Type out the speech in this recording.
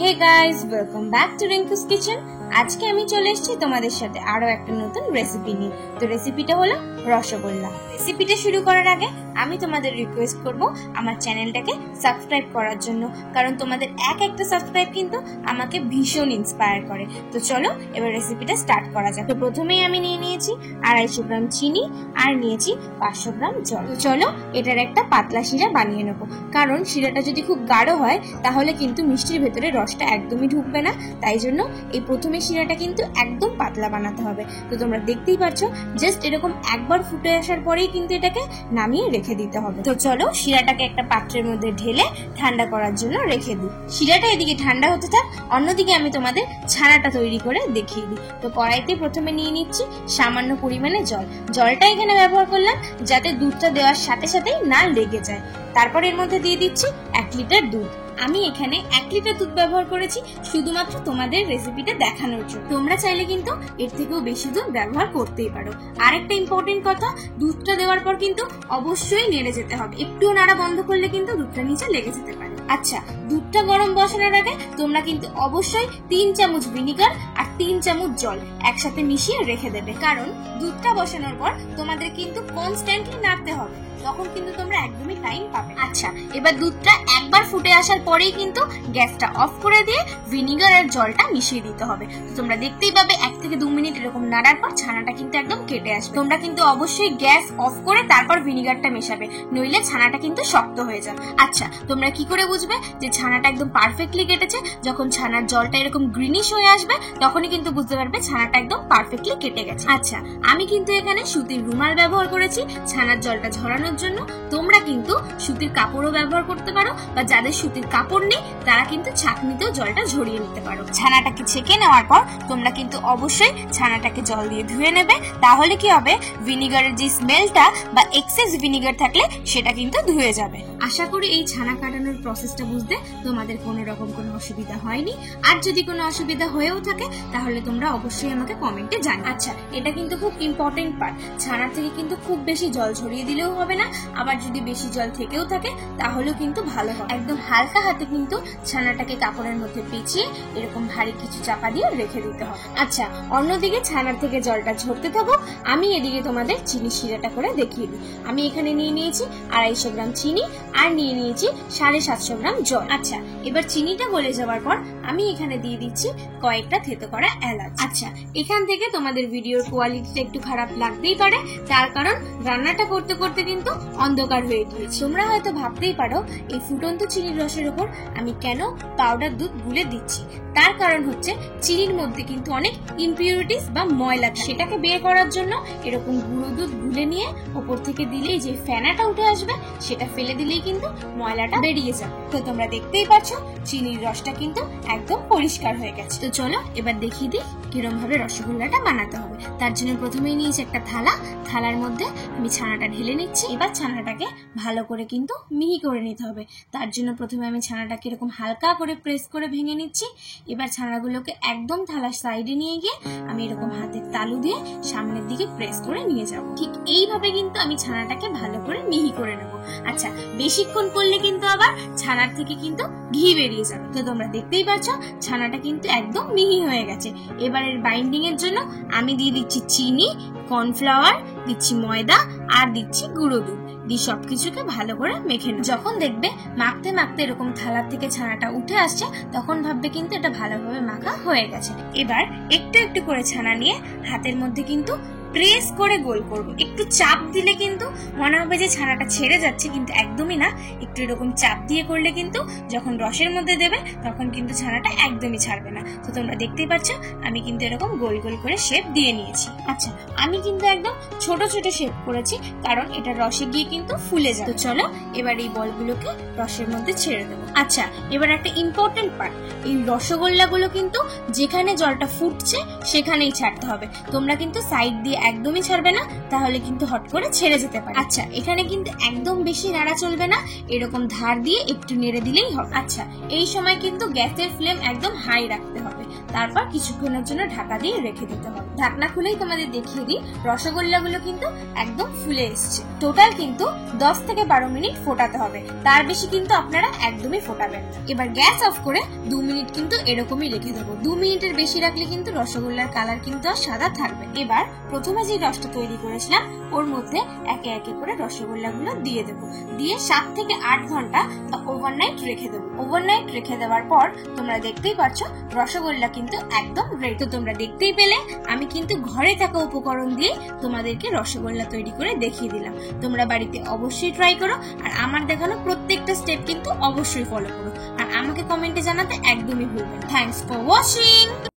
Hey guys, welcome back to Rinku's kitchen. আজকে আমি চলে এসেছি তোমাদের সাথে আরো একটা নতুন রেসিপি নিয়ে। তো রেসিপিটা হলো রসগোল্লা। রেসিপিটা শুরু করার আগে আমি তোমাদের রিকোয়েস্ট করব আমার চ্যানেলটাকে সাবস্ক্রাইব করার জন্য, কারণ তোমাদের একটা সাবস্ক্রাইব কিন্তু আমাকে ভীষণ ইন্সপায়ার করে। তো চলো এবার রেসিপিটা স্টার্ট করা যাক। তো প্রথমেই আমি নিয়ে নিয়েছি 250 গ্রাম চিনি আর নিয়েছি 500 গ্রাম জল। তো চলো এটার একটা পাতলা শিরা বানিয়ে নেবো, কারণ শিরাটা যদি খুব গাঢ় হয় তাহলে কিন্তু মিষ্টির ভেতরে রসটা একদমই ঢুকবে না। তাই জন্য এই প্রথমে শিরাটা কিন্তু একদম পাতলা বানাতে হবে। তো তোমরা দেখতেই পাচ্ছো, জাস্ট এরকম একবার ফুটে আসার পরেই কিন্তু এটাকে নামিয়ে রেখে দিতে হবে। তো চলো শিরাটাকে একটা পাত্রের মধ্যে ঢেলে ঠান্ডা করার জন্য রেখে দিই। শিরাটা এদিকে ঠান্ডা হতে থাক, অন্যদিকে আমি তোমাদের ছানাটা তৈরি করে দেখিয়ে দিই। তো কড়াইতে প্রথমে নিয়ে নিচ্ছি সামান্য পরিমাণে জল। জলটা এখানে ব্যবহার করলাম যাতে দুধটা দেওয়ার সাথে সাথেই না লেগে যায়। তারপর এর মধ্যে দিয়ে দিচ্ছি 1 লিটার দুধ। আমি এখানে 1 লিটার দুধ ব্যবহার করেছি শুধুমাত্র তোমাদের রেসিপিটা দেখানোর জন্য। তোমরা চাইলে কিন্তু এর থেকেও বেশি দুধ ব্যবহার করতেই পারো। আরেকটা ইম্পর্টেন্ট কথা, দুধটা দেওয়ার পর কিন্তু অবশ্যই নেড়ে যেতে হবে। একটু নাড়া বন্ধ করলে কিন্তু দুধটা নিচে লেগে যেতে পারে। আচ্ছা, দুধটা গরম বসানোর আগে তোমরা কিন্তু অবশ্যই 3 চামচ ভিনিগার আর 3 চামচ জল একসাথে মিশিয়ে রেখে দেবে, কারণ দুধটা বসানোর পর তোমাদের কিন্তু কনস্ট্যান্টলি নাড়তে হবে, তখন কিন্তু তোমরা একদমই টাইম পাবে। আচ্ছা, এবার দুধটা একবার ফুটে আসার পরেই কিন্তু গ্যাসটা অফ করে দিয়ে ভিনিগার আর জলটা মিশিয়ে দিতে হবে। তো তোমরা দেখতেই পাবে 1 থেকে 2 মিনিট এরকম নাড়ার পর ছানাটা কিন্তু একদম কেটে আসবে। তোমরা কিন্তু অবশ্যই গ্যাস অফ করে তারপর ভিনিগারটা মেশাবে, নইলে ছানাটা কিন্তু শক্ত হয়ে যাবে। আচ্ছা, তোমরা কি করে বুঝবে যে ছানাটা একদম পারফেক্টলি কেটেছে? যখন ছানার জলটা এরকম গ্রিনিশ হয়ে আসবে তখনই কিন্তু বুঝতে পারবে ছানাটা একদম পারফেক্টলি কেটে গেছে। আচ্ছা, আমি কিন্তু এখানে সুতির রুমাল ব্যবহার করেছি ছানার জলটা ঝরানোর জন্য। তোমরা কিন্তু সুতির কাপড়ও ব্যবহার করতে পারো, বা যাদের সুতির কাপড় নেই তারা কিন্তু ছাঁকনিতেও জলটা ঝরিয়ে নিতে পারো। ছানাটাকে ছেঁকে নেওয়ার পর তোমরা কিন্তু অবশ্যই ছানাটাকে জল দিয়ে ধুয়ে নেবে, তাহলে কি হবে, ভিনিগারের যে স্মেলটা বা এক্সেস ভিনিগার থাকলে সেটা কিন্তু ধুয়ে যাবে। আশা করি এই ছানা কাটানোর প্রসেসটা বুঝতে তোমাদের কোনো রকম কোনো অসুবিধা হয়নি। আর যদি কোনো অসুবিধা হয়েও থাকে তাহলে তোমরা অবশ্যই আমাকে কমেন্টে জানাও। আচ্ছা, এটা কিন্তু খুব ইম্পর্টেন্ট পার্ট। ছানার থেকে কিন্তু খুব বেশি জল ঝরিয়ে দিলেও হবে না, আবার যদি বেশি জল থেকেও থাকে তাহলেও কিন্তু ভালো হয়। একদম হালকা হাতে কিন্তু ছানাটাকে কাপড়ের মধ্যে পেঁচিয়ে এরকম ভারী কিছু চাপা দিয়ে রেখে দিতে হবে। আচ্ছা, অন্যদিকে ছানার থেকে জলটা ঝরতে থাকুক, আমি এদিকে তোমাদের চিনি শিরাটা করে দেখিয়ে দিই। আমি এখানে নিয়ে নিয়েছি 250 গ্রাম চিনি আর নিয়ে নিয়েছি 750 গ্রাম জল। আচ্ছা, এবার চিনিটা গলে যাওয়ার পর আমি এখানে দিয়ে দিচ্ছি কয়েকটা থেতো করা এলাচ। আচ্ছা, এখান থেকে তোমাদের ভিডিওর কোয়ালিটিটা একটু খারাপ লাগতেই পারে, তার কারণ রান্নাটা করতে করতে কিন্তু অন্ধকার হয়ে গিয়েছে। তোমরা হয়তো ভাবতেই পারো এই ফুটন্ত চিনির রসের উপর আমি কেন পাউডার দুধ গুলে দিচ্ছি। তার কারণ হচ্ছে চিনির মধ্যে কিন্তু অনেক ইমপিউরিটিস বা ময়লা, সেটাকে বের করার জন্য এরকম গুঁড়ো দুধ গুলে নিয়ে উপর থেকে দিলেই যে ফেনাটা উঠে আসবে সেটা ফেলে দিলেই কিন্তু ময়লাটা বেরিয়ে যাবে। তো তোমরা দেখতেই পাচ্ছ চিনির রসটা কিন্তু একদম পরিষ্কার হয়ে গেছে। তো চলো এবার দেখিয়ে দিই কিরকম ভাবে রসগোল্লাটা বানাতে হবে। তার জন্য প্রথমেই নিয়েছি একটা থালার মধ্যে আমি ছানাটা ঢেলে নিচ্ছি। এবার ছানাটাকে ভালো করে কিন্তু মিহি করে নিতে হবে। তার জন্য প্রথমে আমি ছানাটাকে এরকম হালকা করে প্রেস করে ভেঙে নিচ্ছি। এবার ছানাগুলোকে একদম থালার সাইডে নিয়ে গিয়ে আমি এরকম হাতের তালু দিয়ে সামনের দিকে প্রেস করে নিয়ে যাব। ঠিক এইভাবে কিন্তু আমি ছানাটাকে ভালো করে মিহি করে নেব। আচ্ছা, বেশিক্ষণ করলে কিন্তু আবার ছানার থেকে কিন্তু ঘি বেরিয়ে যাবে। তো তোমরা দেখতেই পাচ্ছ ছানাটা কিন্তু একদম মিহি হয়ে গেছে। এবার এর বাইন্ডিং এর জন্য আমি দিয়ে দিচ্ছি চিনি, কর্নফ্লাওয়ার, দিচ্ছি ময়দা আর দিচ্ছি গুঁড়ো দুধ দিয়ে সবকিছুকে ভালো করে মেখে নেব। যখন দেখবে মাখতে মাখতে এরকম থালা থেকে ছানাটা উঠে আসছে তখন ভাববে কিন্তু এটা ভালোভাবে মাখা হয়ে গেছে। এবার একটু একটু করে ছানা নিয়ে হাতের মধ্যে কিন্তু প্রেস করে গোল করব। একটু চাপ দিলে কিন্তু মনে হবে যে ছানাটা ছেড়ে যাচ্ছে, কিন্তু একদমই না। একটু এরকম চাপ দিয়ে করলে কিন্তু যখন রসের মধ্যে দেবে তখন কিন্তু ছানাটা একদমই ছাড়বে না। তো তোমরা দেখতেই পাচ্ছ আমি কিন্তু এরকম গোল গোল করে শেপ দিয়ে নিয়েছি। আচ্ছা, আমি কিন্তু একদম ছোট ছোট শেপ করেছি, কারণ এটা রসে গিয়ে কিন্তু ফুলে যায়। তো চলো এবার এই বলগুলোকে রসের মধ্যে ছেড়ে দেবো। আচ্ছা, এবার একটা ইম্পর্টেন্ট পার্ট, এই রসগোল্লাগুলো কিন্তু যেখানে জলটা ফুটছে সেখানেই ছাড়তে হবে। তোমরা কিন্তু সাইড দিয়ে একদমই ছাড়বে না, তাহলে কিন্তু হট করে ছেড়ে যেতে পারে। আচ্ছা, এখানে কিন্তু একদম বেশি নাড়া চলবে না, এরকম ধার দিয়ে একটু নেড়ে দিলেই হবে। আচ্ছা, এই সময় কিন্তু গ্যাসের ফ্লেম একদম হাই রাখতে হবে, তারপর কিছুক্ষণের জন্য ঢাকা দিয়ে রেখে দিতে হবে। ঢাকনা খুলেই তোমাদের দেখিয়ে দিই, রসগোল্লাগুলো কিন্তু একদম ফুলে এসছে। টোটাল কিন্তু 10 থেকে 12 মিনিট ফোটাতে হবে, তার বেশি কিন্তু আপনারা একদমই ফোটাবেন না। এবার গ্যাস অফ করে 2 মিনিট কিন্তু এরকমই রেখে দেবো। 2 মিনিটের বেশি রাখলে কিন্তু রসগোল্লার কালার কিন্তু আর সাদা থাকবে। এবার প্রথমে যে রসটা তৈরি করেছিলাম ওর মধ্যে একে একে করে রসগোল্লাগুলো দিয়ে দেবো, দিয়ে 7 থেকে 8 ঘন্টা ওভারনাইট রেখে দেবো। ওভারনাইট রেখে দেওয়ার পর তোমরা দেখতেই পাচ্ছ রসগোল্লা কিন্তু একদম রেডি। তো তোমরা দেখতেই পেলে আমি কিন্তু ঘরে থাকা উপকরণ দিয়ে তোমাদেরকে রসগোল্লা তৈরি করে দেখিয়ে দিলাম। তোমরা বাড়িতে অবশ্যই ট্রাই করো, আর আমার দেখানো প্রত্যেকটা স্টেপ কিন্তু অবশ্যই ফলো করো, আর আমাকে কমেন্টে জানাতে একদমই ভুলবে না। Thanks for watching.